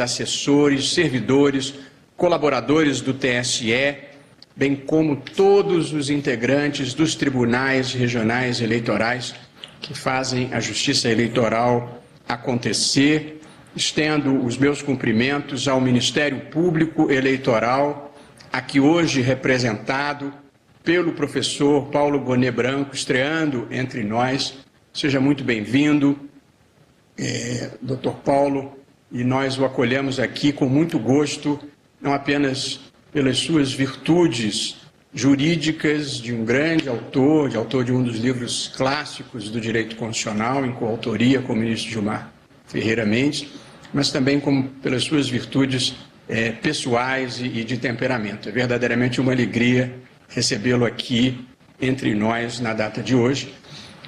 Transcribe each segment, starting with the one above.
assessores, servidores, colaboradores do TSE, bem como todos os integrantes dos tribunais regionais eleitorais que fazem a justiça eleitoral acontecer. Estendo os meus cumprimentos ao Ministério Público Eleitoral, aqui hoje representado pelo professor Paulo Bonet Branco, estreando entre nós. Seja muito bem-vindo, Dr. Paulo, e nós o acolhemos aqui com muito gosto, não apenas pelas suas virtudes jurídicas de um grande autor, de um dos livros clássicos do direito constitucional, em coautoria com o ministro Gilmar Ferreira Mendes, mas também como pelas suas virtudes pessoais e de temperamento. É verdadeiramente uma alegria recebê-lo aqui entre nós na data de hoje.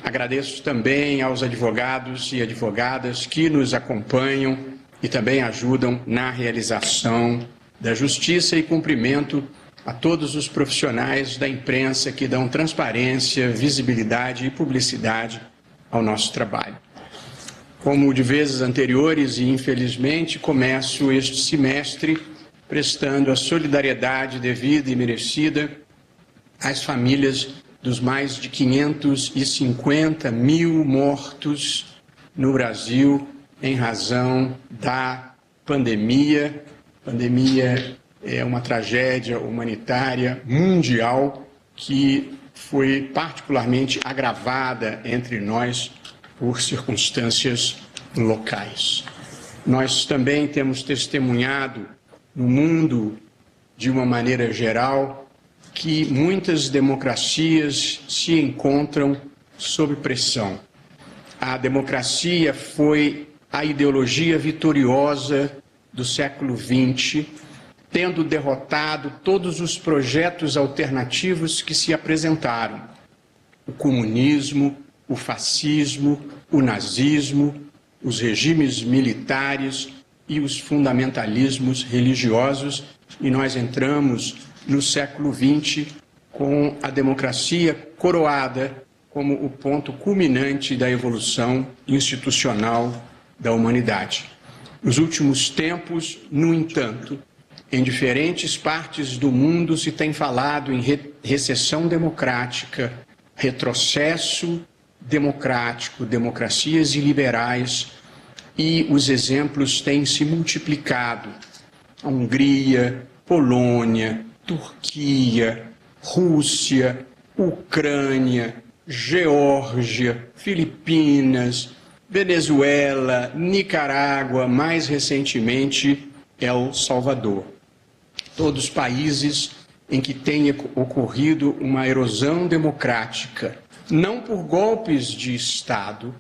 Agradeço também aos advogados e advogadas que nos acompanham e também ajudam na realização da justiça, e cumprimento a todos os profissionais da imprensa que dão transparência, visibilidade e publicidade ao nosso trabalho. Como de vezes anteriores, e infelizmente, começo este semestre prestando a solidariedade devida e merecida às famílias dos mais de 550 mil mortos no Brasil em razão da pandemia. A pandemia é uma tragédia humanitária mundial que foi particularmente agravada entre nós por circunstâncias locais. Nós também temos testemunhado no mundo, de uma maneira geral, que muitas democracias se encontram sob pressão. A democracia foi a ideologia vitoriosa do século XX, tendo derrotado todos os projetos alternativos que se apresentaram: o comunismo, o fascismo, o nazismo, os regimes militares e os fundamentalismos religiosos, e nós entramos no século XX com a democracia coroada como o ponto culminante da evolução institucional da humanidade. Nos últimos tempos, no entanto, em diferentes partes do mundo se tem falado em recessão democrática, retrocesso democrático, democracias iliberais, e os exemplos têm se multiplicado. A Hungria, Polônia, Turquia, Rússia, Ucrânia, Geórgia, Filipinas, Venezuela, Nicarágua, mais recentemente El Salvador. Todos países em que tenha ocorrido uma erosão democrática, não por golpes de Estado,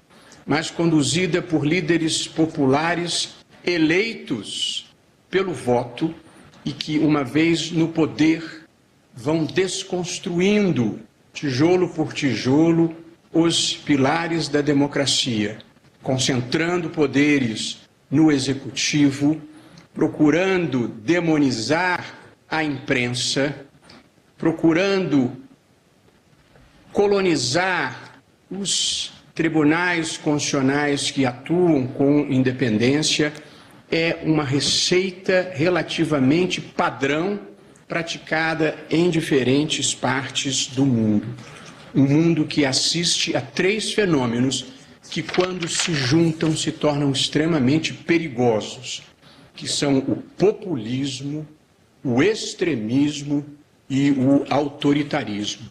mas conduzida por líderes populares eleitos pelo voto e que, uma vez no poder, vão desconstruindo, tijolo por tijolo, os pilares da democracia, concentrando poderes no executivo, procurando demonizar a imprensa, procurando colonizar os tribunais constitucionais que atuam com independência. É uma receita relativamente padrão praticada em diferentes partes do mundo. Um mundo que assiste a três fenômenos que, quando se juntam, se tornam extremamente perigosos, que são o populismo, o extremismo e o autoritarismo.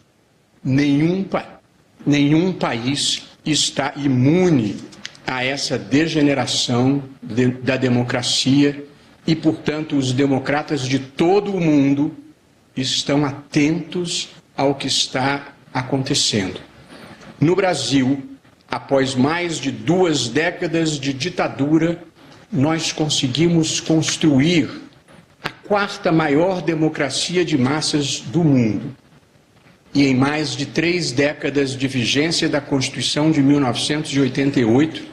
Nenhum país está imune a essa degeneração da democracia e, portanto, os democratas de todo o mundo estão atentos ao que está acontecendo. No Brasil, após mais de 2 décadas de ditadura, nós conseguimos construir a 4ª maior democracia de massas do mundo. E em mais de 3 décadas de vigência da Constituição de 1988,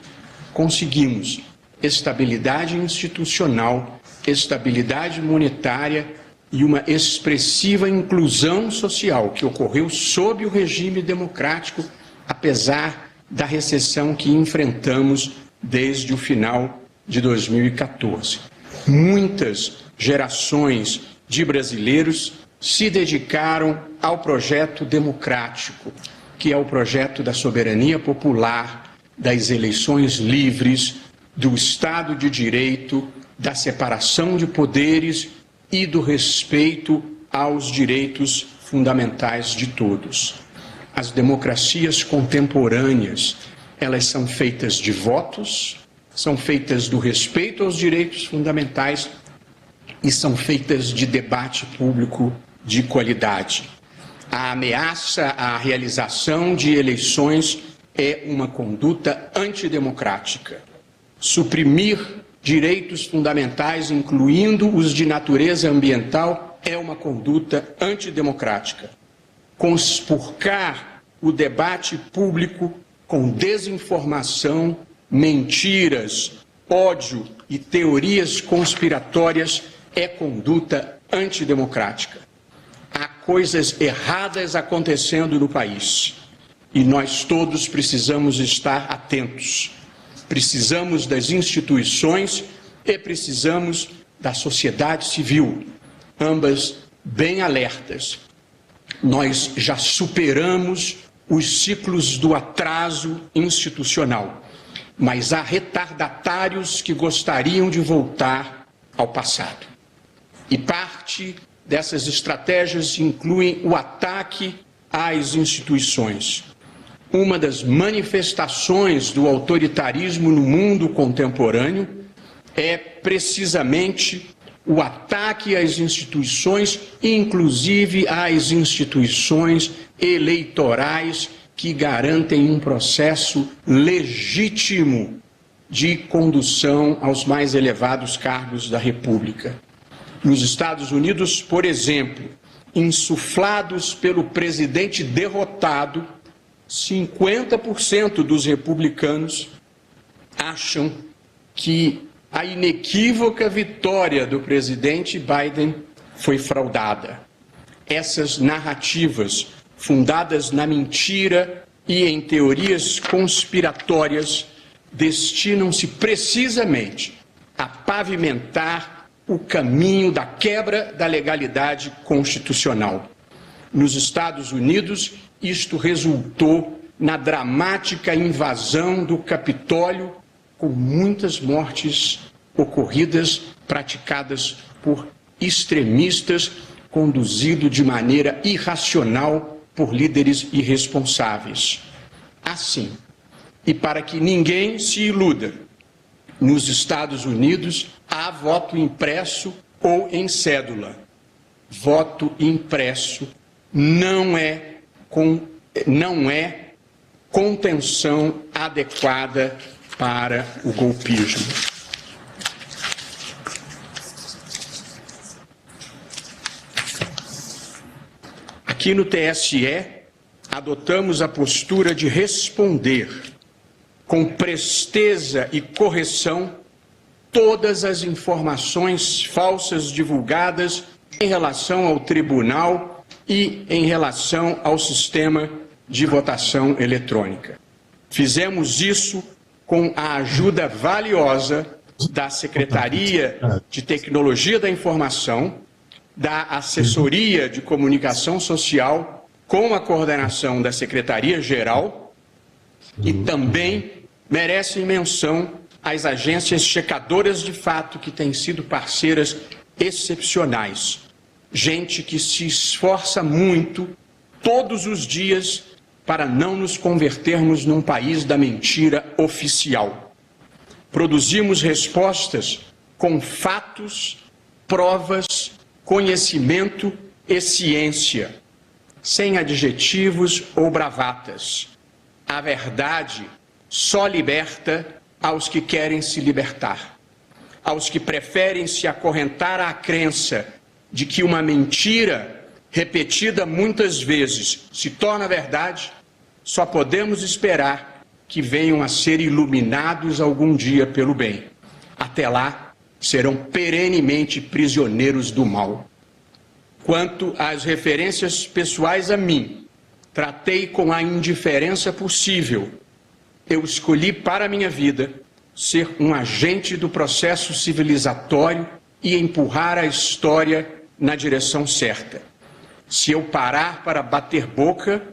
conseguimos estabilidade institucional, estabilidade monetária e uma expressiva inclusão social que ocorreu sob o regime democrático, apesar da recessão que enfrentamos desde o final de 2014. muitas gerações de brasileiros se dedicaram ao projeto democrático, que é o projeto da soberania popular, das eleições livres, do Estado de Direito, da separação de poderes e do respeito aos direitos fundamentais de todos. As democracias contemporâneas, elas são feitas de votos, são feitas do respeito aos direitos fundamentais e são feitas de debate público de qualidade. A ameaça à realização de eleições é uma conduta antidemocrática. Suprimir direitos fundamentais, incluindo os de natureza ambiental, é uma conduta antidemocrática. Conspurcar o debate público com desinformação, mentiras, ódio e teorias conspiratórias é conduta antidemocrática. Há coisas erradas acontecendo no país e nós todos precisamos estar atentos. Precisamos das instituições e precisamos da sociedade civil, ambas bem alertas. Nós já superamos os ciclos do atraso institucional, mas há retardatários que gostariam de voltar ao passado. E parte dessas estratégias incluem o ataque às instituições. Uma das manifestações do autoritarismo no mundo contemporâneo é precisamente o ataque às instituições, inclusive às instituições eleitorais que garantem um processo legítimo de condução aos mais elevados cargos da República. Nos Estados Unidos, por exemplo, insuflados pelo presidente derrotado, 50% dos republicanos acham que a inequívoca vitória do presidente Biden foi fraudada. Essas narrativas, fundadas na mentira e em teorias conspiratórias, destinam-se precisamente a pavimentar o caminho da quebra da legalidade constitucional. Nos Estados Unidos, isto resultou na dramática invasão do Capitólio, com muitas mortes ocorridas, praticadas por extremistas, conduzido de maneira irracional por líderes irresponsáveis. Assim, e para que ninguém se iluda, nos Estados Unidos há voto impresso ou em cédula. Voto impresso não é contenção adequada para o golpismo. Aqui no TSE, adotamos a postura de responder com presteza e correção todas as informações falsas divulgadas em relação ao tribunal e em relação ao sistema de votação eletrônica. Fizemos isso com a ajuda valiosa da Secretaria de Tecnologia da Informação, da Assessoria de Comunicação Social, com a coordenação da Secretaria-Geral, e também merecem menção as agências checadoras de fato, que têm sido parceiras excepcionais. Gente que se esforça muito, todos os dias, para não nos convertermos num país da mentira oficial. Produzimos respostas com fatos, provas, conhecimento e ciência, sem adjetivos ou bravatas. A verdade só liberta aos que querem se libertar, aos que preferem se acorrentar à crença de que uma mentira repetida muitas vezes se torna verdade. Só podemos esperar que venham a ser iluminados algum dia pelo bem. Até lá, serão perenemente prisioneiros do mal. Quanto às referências pessoais a mim, tratei com a indiferença possível. Eu escolhi para a minha vida ser um agente do processo civilizatório e empurrar a história na direção certa. Se eu parar para bater boca,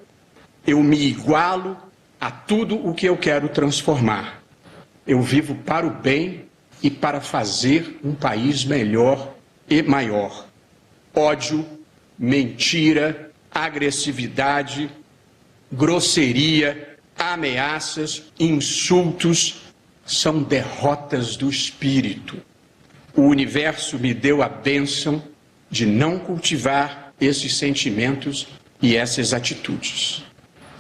eu me igualo a tudo o que eu quero transformar. Eu vivo para o bem e para fazer um país melhor e maior. Ódio, mentira, agressividade, grosseria, ameaças, insultos são derrotas do espírito. O universo me deu a bênção de não cultivar esses sentimentos e essas atitudes.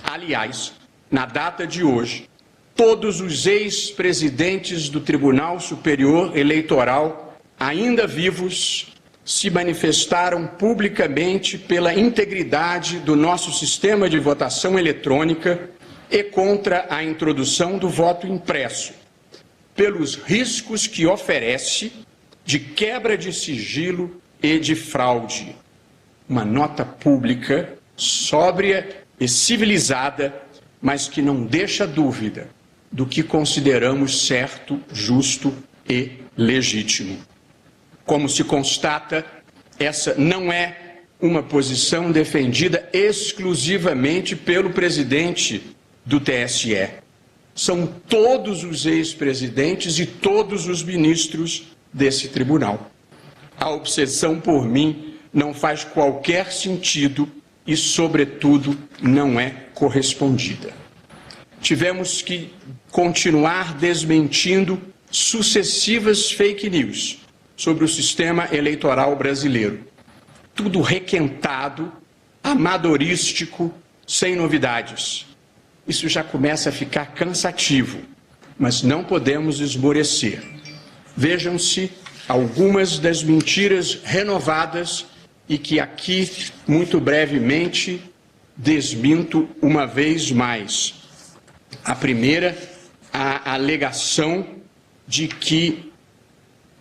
Aliás, na data de hoje, todos os ex-presidentes do Tribunal Superior Eleitoral, ainda vivos, se manifestaram publicamente pela integridade do nosso sistema de votação eletrônica e contra a introdução do voto impresso, pelos riscos que oferece de quebra de sigilo e de fraude. Uma nota pública, sóbria e civilizada, mas que não deixa dúvida do que consideramos certo, justo e legítimo. Como se constata, essa não é uma posição defendida exclusivamente pelo presidente do TSE. São todos os ex-presidentes e todos os ministros desse tribunal. A obsessão por mim não faz qualquer sentido e, sobretudo, não é correspondida. Tivemos que continuar desmentindo sucessivas fake news sobre o sistema eleitoral brasileiro. Tudo requentado, amadorístico, sem novidades. Isso já começa a ficar cansativo, mas não podemos esmorecer. Vejam-se algumas das mentiras renovadas e que aqui, muito brevemente, desminto uma vez mais. A primeira, a alegação de que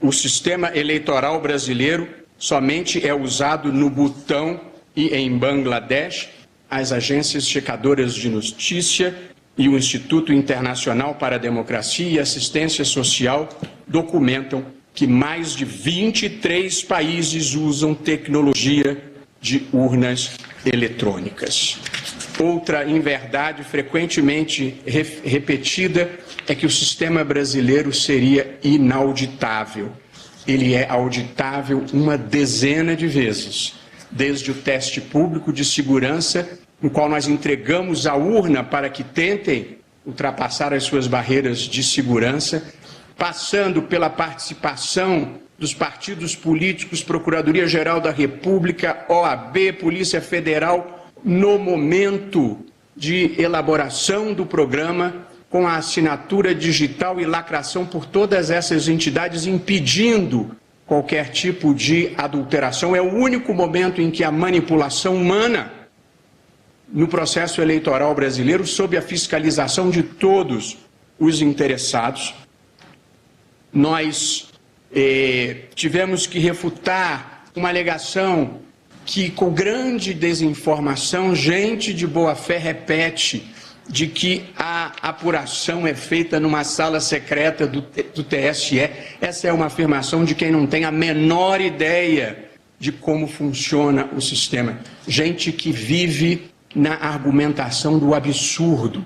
o sistema eleitoral brasileiro somente é usado no Butão e em Bangladesh. As agências checadoras de notícia e o Instituto Internacional para a Democracia e Assistência Social documentam que mais de 23 países usam tecnologia de urnas eletrônicas. Outra inverdade frequentemente repetida é que o sistema brasileiro seria inauditável. Ele é auditável uma dezena de vezes, desde o teste público de segurança, no qual nós entregamos a urna para que tentem ultrapassar as suas barreiras de segurança, passando pela participação dos partidos políticos, Procuradoria-Geral da República, OAB, Polícia Federal, no momento de elaboração do programa, com a assinatura digital e lacração por todas essas entidades, impedindo qualquer tipo de adulteração. É o único momento em que a manipulação humana no processo eleitoral brasileiro, sob a fiscalização de todos os interessados. Nós tivemos que refutar uma alegação que, com grande desinformação, gente de boa fé repete de que a apuração é feita numa sala secreta do TSE. Essa é uma afirmação de quem não tem a menor ideia de como funciona o sistema. Gente que vive na argumentação do absurdo.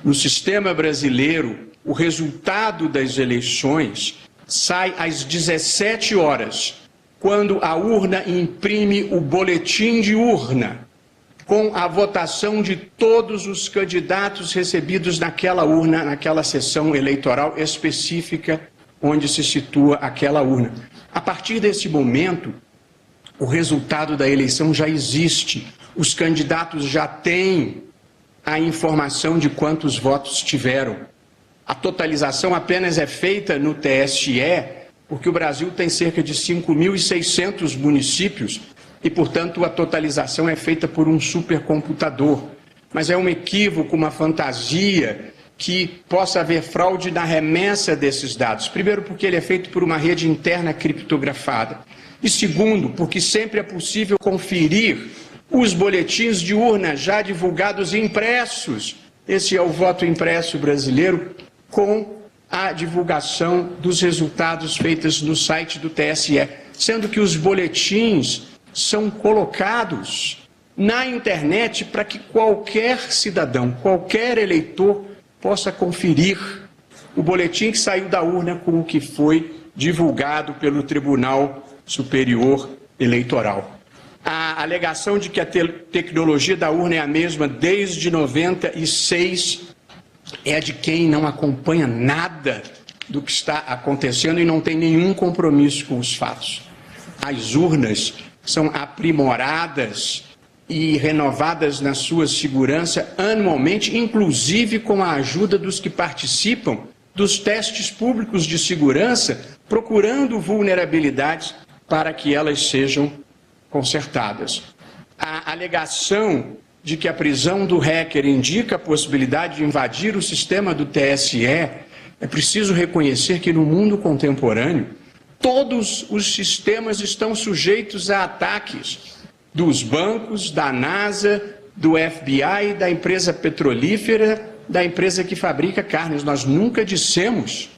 No sistema brasileiro, o resultado das eleições sai às 17 horas, quando a urna imprime o boletim de urna, com a votação de todos os candidatos recebidos naquela urna, naquela sessão eleitoral específica onde se situa aquela urna. A partir desse momento, o resultado da eleição já existe. Os candidatos já têm a informação de quantos votos tiveram. A totalização apenas é feita no TSE, porque o Brasil tem cerca de 5.600 municípios e, portanto, a totalização é feita por um supercomputador. Mas é um equívoco, uma fantasia que possa haver fraude na remessa desses dados. Primeiro, porque ele é feito por uma rede interna criptografada. E segundo, porque sempre é possível conferir os boletins de urna já divulgados e impressos. Esse é o voto impresso brasileiro, com a divulgação dos resultados feitos no site do TSE, sendo que os boletins são colocados na internet para que qualquer cidadão, qualquer eleitor possa conferir o boletim que saiu da urna com o que foi divulgado pelo Tribunal Superior Eleitoral. A alegação de que a tecnologia da urna é a mesma desde 96 é a de quem não acompanha nada do que está acontecendo e não tem nenhum compromisso com os fatos. As urnas são aprimoradas e renovadas na sua segurança anualmente, inclusive com a ajuda dos que participam dos testes públicos de segurança, procurando vulnerabilidades para que elas sejam consertadas. A alegação de que a prisão do hacker indica a possibilidade de invadir o sistema do TSE, é preciso reconhecer que no mundo contemporâneo, todos os sistemas estão sujeitos a ataques dos bancos, da NASA, do FBI, da empresa petrolífera, da empresa que fabrica carnes. Nós nunca dissemos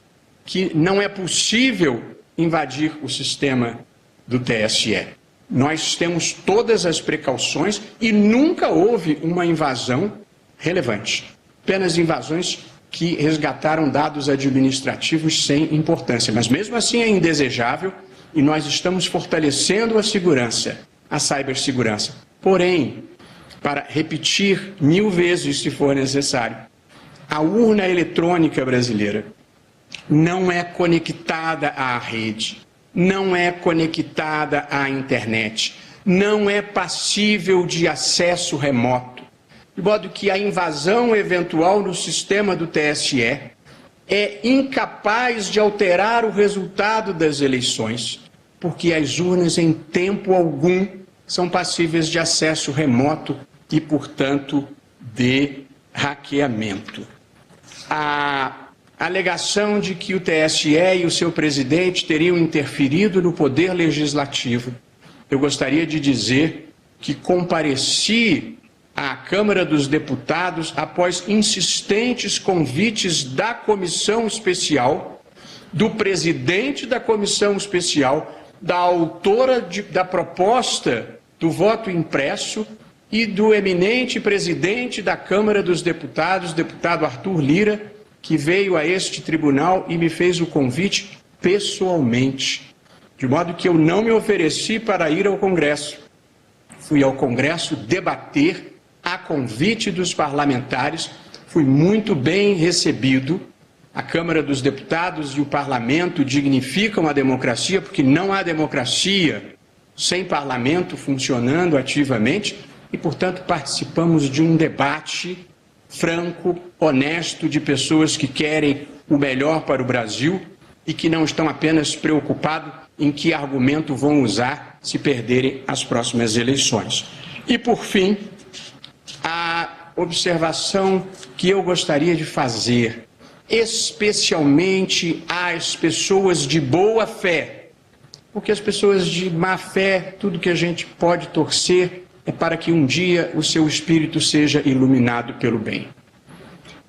que não é possível invadir o sistema do TSE. Nós temos todas as precauções e nunca houve uma invasão relevante. Apenas invasões que resgataram dados administrativos sem importância. Mas mesmo assim é indesejável e nós estamos fortalecendo a segurança, a cibersegurança. Porém, para repetir 1000 vezes se for necessário, a urna eletrônica brasileira não é conectada à rede, não é conectada à internet, não é passível de acesso remoto, de modo que a invasão eventual no sistema do TSE é incapaz de alterar o resultado das eleições, porque as urnas em tempo algum são passíveis de acesso remoto e, portanto, de hackeamento. A alegação de que o TSE e o seu presidente teriam interferido no poder legislativo. Eu gostaria de dizer que compareci à Câmara dos Deputados após insistentes convites da comissão especial, do presidente da comissão especial, da autora da proposta do voto impresso e do eminente presidente da Câmara dos Deputados, deputado Arthur Lira, que veio a este tribunal e me fez o convite pessoalmente, de modo que eu não me ofereci para ir ao Congresso. Fui ao Congresso debater a convite dos parlamentares, fui muito bem recebido. A Câmara dos Deputados e o Parlamento dignificam a democracia, porque não há democracia sem parlamento funcionando ativamente e, portanto, participamos de um debate franco, honesto, de pessoas que querem o melhor para o Brasil e que não estão apenas preocupados em que argumento vão usar se perderem as próximas eleições. E, por fim, a observação que eu gostaria de fazer, especialmente às pessoas de boa fé, porque as pessoas de má fé, tudo que a gente pode torcer é para que um dia o seu espírito seja iluminado pelo bem.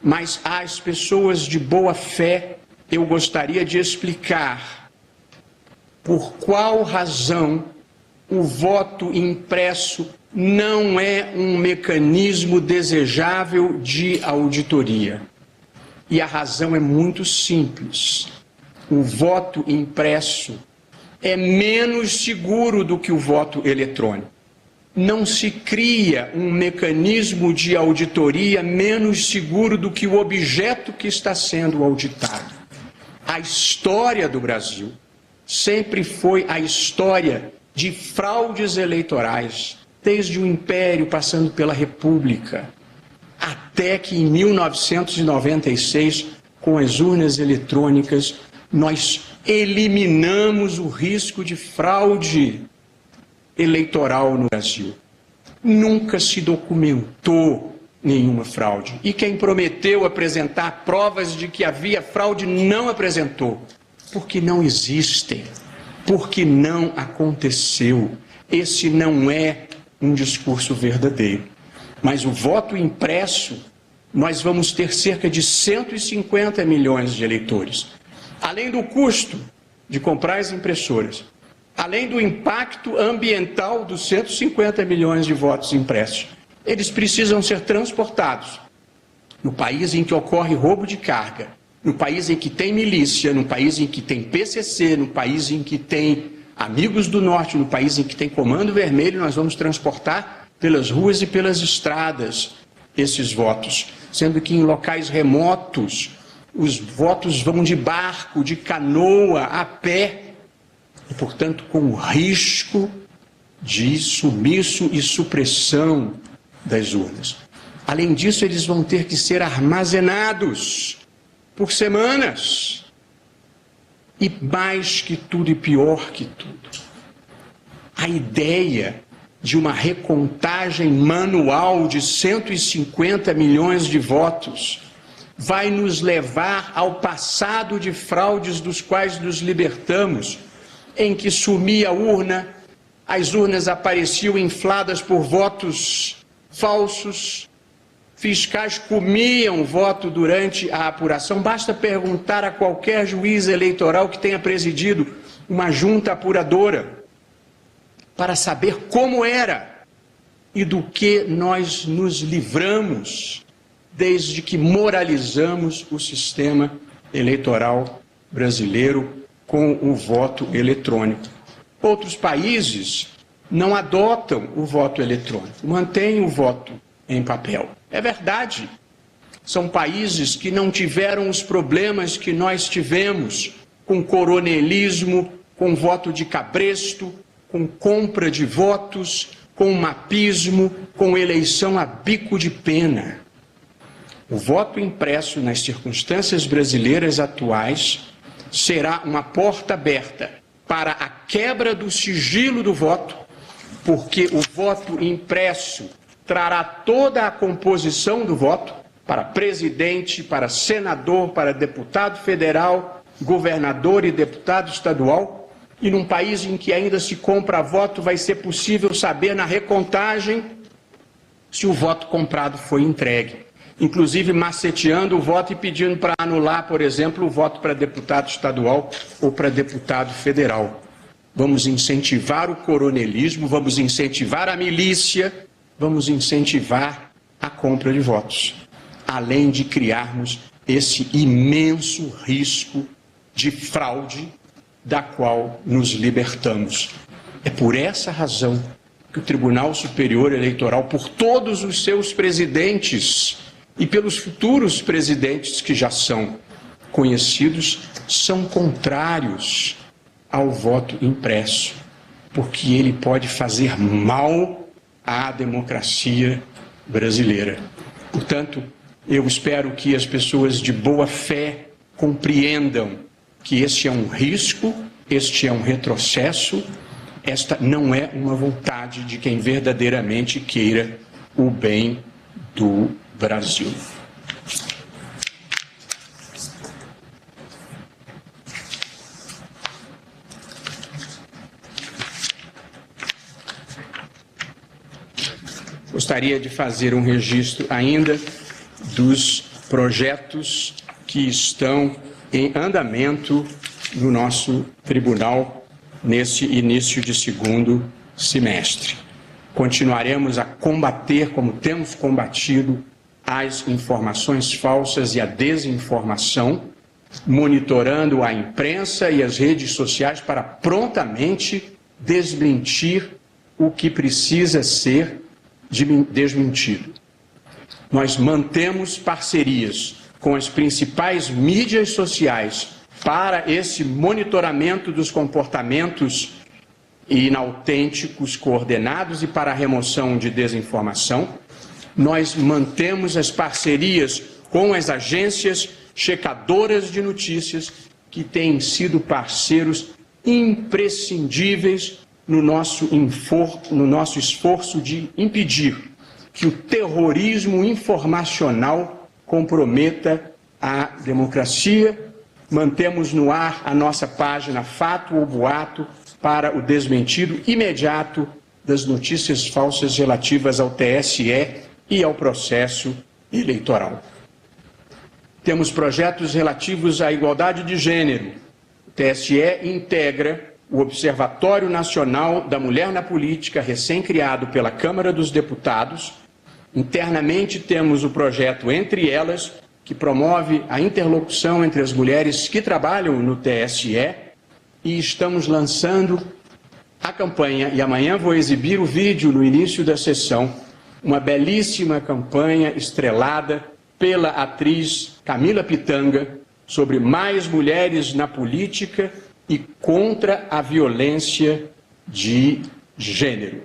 Mas às pessoas de boa fé, eu gostaria de explicar por qual razão o voto impresso não é um mecanismo desejável de auditoria. E a razão é muito simples. O voto impresso é menos seguro do que o voto eletrônico. Não se cria um mecanismo de auditoria menos seguro do que o objeto que está sendo auditado. A história do Brasil sempre foi a história de fraudes eleitorais, desde o Império, passando pela República, até que em 1996, com as urnas eletrônicas, nós eliminamos o risco de fraude eleitoral no Brasil. Nunca se documentou nenhuma fraude. E quem prometeu apresentar provas de que havia fraude não apresentou, porque não existem, porque não aconteceu. Esse não é um discurso verdadeiro. Mas o voto impresso nós vamos ter cerca de 150 milhões de eleitores. Além do custo de comprar as impressoras, além do impacto ambiental dos 150 milhões de votos impressos, eles precisam ser transportados no país em que ocorre roubo de carga, no país em que tem milícia, no país em que tem PCC, no país em que tem Amigos do Norte, no país em que tem Comando Vermelho, nós vamos transportar pelas ruas e pelas estradas esses votos, sendo que em locais remotos os votos vão de barco, de canoa, a pé, e, portanto, com o risco de sumiço e supressão das urnas. Além disso, eles vão ter que ser armazenados por semanas. E mais que tudo e pior que tudo, a ideia de uma recontagem manual de 150 milhões de votos vai nos levar ao passado de fraudes dos quais nos libertamos, em que sumia a urna, as urnas apareciam infladas por votos falsos, fiscais comiam voto durante a apuração. Basta perguntar a qualquer juiz eleitoral que tenha presidido uma junta apuradora para saber como era e do que nós nos livramos desde que moralizamos o sistema eleitoral brasileiro com o voto eletrônico. Outros países não adotam o voto eletrônico, mantêm o voto em papel. É verdade, são países que não tiveram os problemas que nós tivemos com coronelismo, com voto de cabresto, com compra de votos, com mapismo, com eleição a bico de pena. O voto impresso nas circunstâncias brasileiras atuais será uma porta aberta para a quebra do sigilo do voto, porque o voto impresso trará toda a composição do voto para presidente, para senador, para deputado federal, governador e deputado estadual. E num país em que ainda se compra voto, vai ser possível saber na recontagem se o voto comprado foi entregue. Inclusive maceteando o voto e pedindo para anular, por exemplo, o voto para deputado estadual ou para deputado federal. Vamos incentivar o coronelismo, vamos incentivar a milícia, vamos incentivar a compra de votos, além de criarmos esse imenso risco de fraude da qual nos libertamos. É por essa razão que o Tribunal Superior Eleitoral, por todos os seus presidentes e pelos futuros presidentes que já são conhecidos, são contrários ao voto impresso, porque ele pode fazer mal à democracia brasileira. Portanto, eu espero que as pessoas de boa fé compreendam que este é um risco, este é um retrocesso, esta não é uma vontade de quem verdadeiramente queira o bem do Brasil. Gostaria de fazer um registro ainda dos projetos que estão em andamento no nosso tribunal nesse início de segundo semestre. Continuaremos a combater, como temos combatido, as informações falsas e a desinformação, monitorando a imprensa e as redes sociais para prontamente desmentir o que precisa ser desmentido. Nós mantemos parcerias com as principais mídias sociais para esse monitoramento dos comportamentos inautênticos coordenados e para a remoção de desinformação. Nós mantemos as parcerias com as agências checadoras de notícias, que têm sido parceiros imprescindíveis no nosso esforço de impedir que o terrorismo informacional comprometa a democracia. Mantemos no ar a nossa página Fato ou Boato para o desmentido imediato das notícias falsas relativas ao TSE e ao processo eleitoral. Temos projetos relativos à igualdade de gênero. O TSE integra o Observatório Nacional da Mulher na Política, recém-criado pela Câmara dos Deputados. Internamente temos o projeto Entre Elas, que promove a interlocução entre as mulheres que trabalham no TSE, e estamos lançando a campanha, e amanhã vou exibir o vídeo no início da sessão, uma belíssima campanha estrelada pela atriz Camila Pitanga sobre mais mulheres na política e contra a violência de gênero.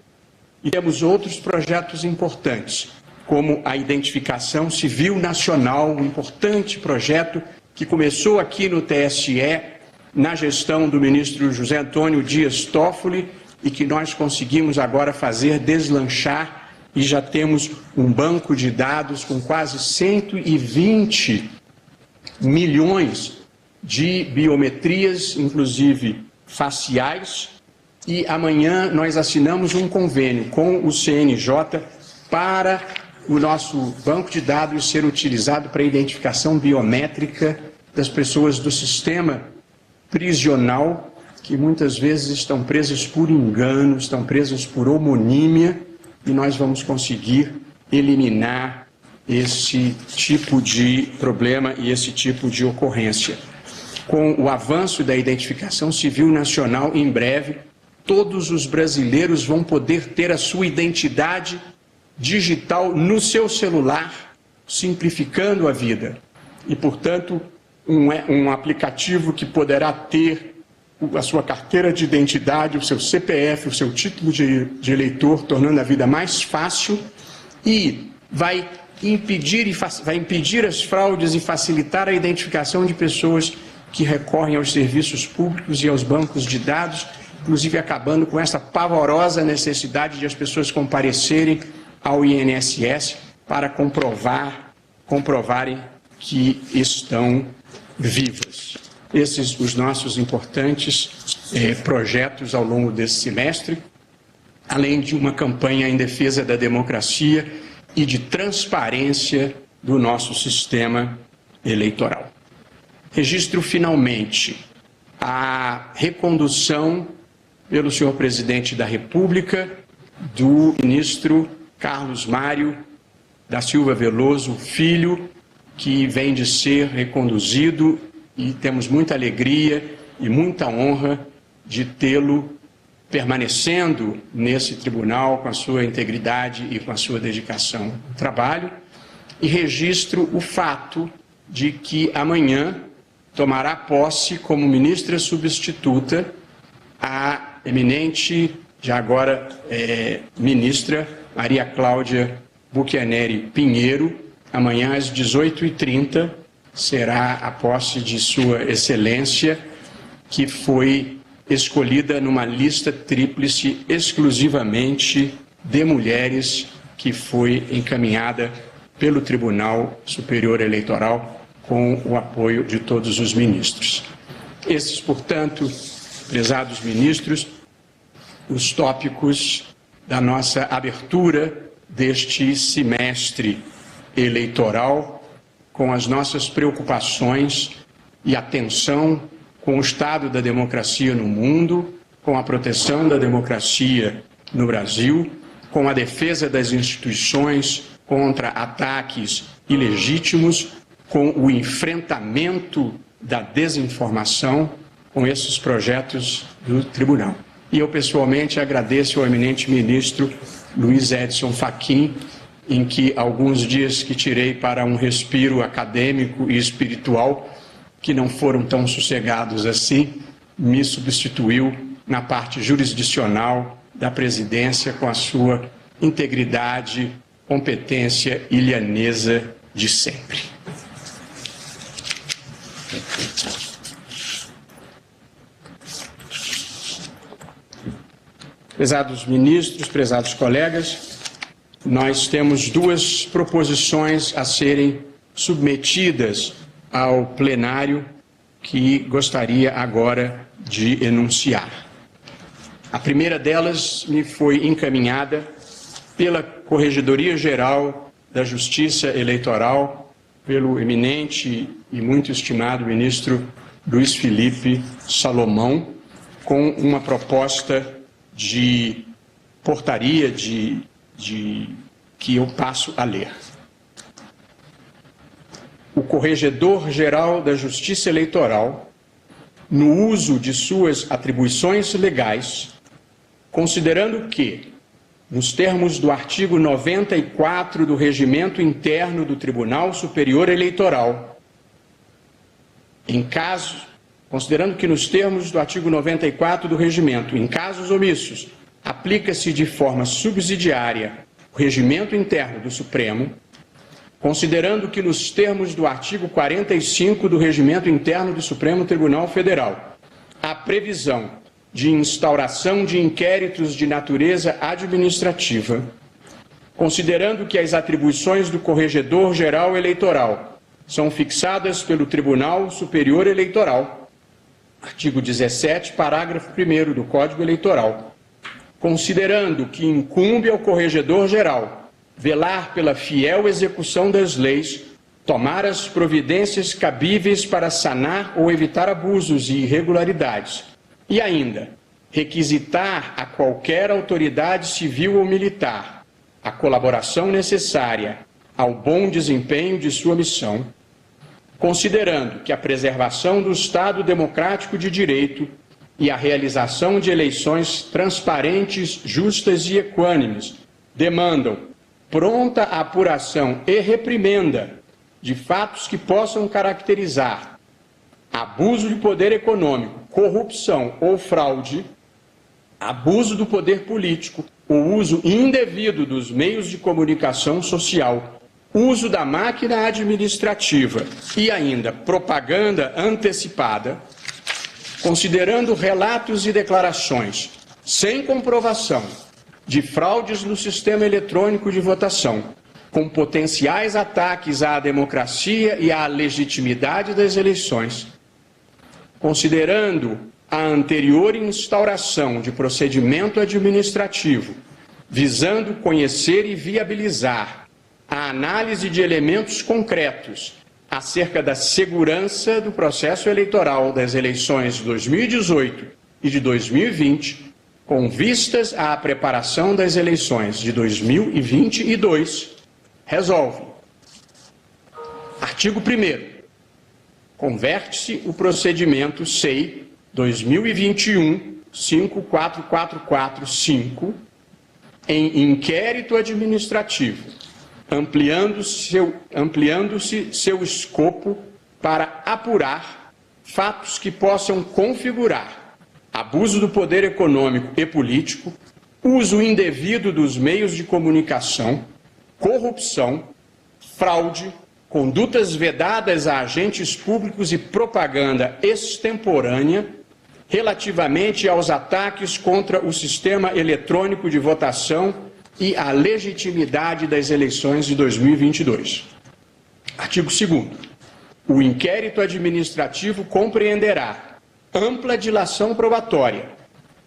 E temos outros projetos importantes, como a Identificação Civil Nacional, um importante projeto que começou aqui no TSE, na gestão do ministro José Antônio Dias Toffoli, e que nós conseguimos agora fazer deslanchar, e já temos um banco de dados com quase 120 milhões de biometrias, inclusive faciais, e amanhã nós assinamos um convênio com o CNJ para o nosso banco de dados ser utilizado para a identificação biométrica das pessoas do sistema prisional, que muitas vezes estão presas por engano, estão presas por homonímia, e nós vamos conseguir eliminar esse tipo de problema e esse tipo de ocorrência. Com o avanço da identificação civil nacional, em breve, todos os brasileiros vão poder ter a sua identidade digital no seu celular, simplificando a vida. E, portanto, um aplicativo que poderá ter a sua carteira de identidade, o seu CPF, o seu título de eleitor, tornando a vida mais fácil, e vai impedir as fraudes e facilitar a identificação de pessoas que recorrem aos serviços públicos e aos bancos de dados, inclusive acabando com essa pavorosa necessidade de as pessoas comparecerem ao INSS para comprovarem que estão vivas. Esses os nossos importantes projetos ao longo desse semestre, além de uma campanha em defesa da democracia e de transparência do nosso sistema eleitoral. Registro finalmente a recondução pelo senhor presidente da República do ministro Carlos Mário da Silva Veloso Filho, que vem de ser reconduzido, e temos muita alegria e muita honra de tê-lo permanecendo nesse tribunal com a sua integridade e com a sua dedicação ao trabalho. E registro o fato de que amanhã tomará posse como ministra substituta a eminente, já agora ministra Maria Cláudia Buchianeri Pinheiro. Amanhã às 18h30 será a posse de Sua Excelência, que foi escolhida numa lista tríplice exclusivamente de mulheres, que foi encaminhada pelo Tribunal Superior Eleitoral com o apoio de todos os ministros. Esses, portanto, prezados ministros, os tópicos da nossa abertura deste semestre eleitoral, com as nossas preocupações e atenção com o estado da democracia no mundo, com a proteção da democracia no Brasil, com a defesa das instituições contra ataques ilegítimos, com o enfrentamento da desinformação, com esses projetos do tribunal. E eu pessoalmente agradeço ao eminente ministro Luiz Edson Fachin, em que alguns dias que tirei para um respiro acadêmico e espiritual, que não foram tão sossegados assim, me substituiu na parte jurisdicional da presidência com a sua integridade, competência e lhaneza de sempre. Prezados ministros, prezados colegas, nós temos duas proposições a serem submetidas ao plenário que gostaria agora de enunciar. A primeira delas me foi encaminhada pela Corregedoria Geral da Justiça Eleitoral pelo eminente e muito estimado ministro Luiz Felipe Salomão, com uma proposta de portaria que eu passo a ler. O Corregedor-Geral da Justiça Eleitoral, no uso de suas atribuições legais, considerando que, nos termos do artigo 94 do Regimento Interno do Tribunal Superior Eleitoral, considerando que nos termos do artigo 94 do Regimento, em casos omissos, aplica-se de forma subsidiária o Regimento Interno do Supremo, considerando que nos termos do artigo 45 do Regimento Interno do Supremo Tribunal Federal, a previsão de instauração de inquéritos de natureza administrativa, considerando que as atribuições do Corregedor-Geral Eleitoral são fixadas pelo Tribunal Superior Eleitoral, artigo 17, parágrafo 1º do Código Eleitoral, considerando que incumbe ao Corregedor-Geral velar pela fiel execução das leis, tomar as providências cabíveis para sanar ou evitar abusos e irregularidades, e ainda requisitar a qualquer autoridade civil ou militar a colaboração necessária ao bom desempenho de sua missão, considerando que a preservação do Estado democrático de direito e a realização de eleições transparentes, justas e equânimes demandam pronta apuração e reprimenda de fatos que possam caracterizar abuso de poder econômico, corrupção ou fraude, abuso do poder político, o uso indevido dos meios de comunicação social, uso da máquina administrativa e ainda propaganda antecipada, considerando relatos e declarações sem comprovação de fraudes no sistema eletrônico de votação, com potenciais ataques à democracia e à legitimidade das eleições, considerando a anterior instauração de procedimento administrativo, visando conhecer e viabilizar a análise de elementos concretos acerca da segurança do processo eleitoral das eleições de 2018 e de 2020, com vistas à preparação das eleições de 2022, resolve. Artigo 1º. Converte-se o procedimento SEI 2021-54445 em inquérito administrativo, ampliando-se seu escopo para apurar fatos que possam configurar abuso do poder econômico e político, uso indevido dos meios de comunicação, corrupção, fraude, condutas vedadas a agentes públicos e propaganda extemporânea relativamente aos ataques contra o sistema eletrônico de votação e a legitimidade das eleições de 2022. Artigo 2º. O inquérito administrativo compreenderá ampla dilação probatória,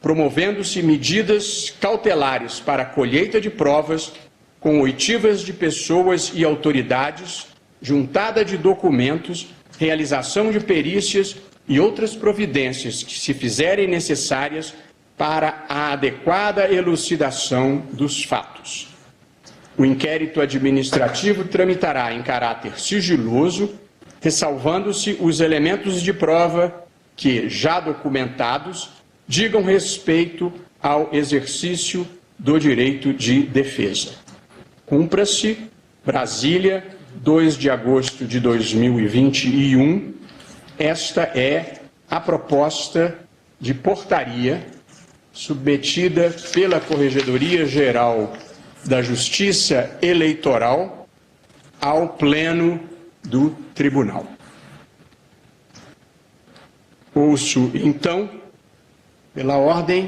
promovendo-se medidas cautelares para a colheita de provas com oitivas de pessoas e autoridades, juntada de documentos, realização de perícias e outras providências que se fizerem necessárias para a adequada elucidação dos fatos. O inquérito administrativo tramitará em caráter sigiloso, ressalvando-se os elementos de prova que, já documentados, digam respeito ao exercício do direito de defesa. Cumpra-se, Brasília, 2 de agosto de 2021. Esta é a proposta de portaria submetida pela Corregedoria-Geral da Justiça Eleitoral ao Pleno do Tribunal. Ouço, então, pela ordem,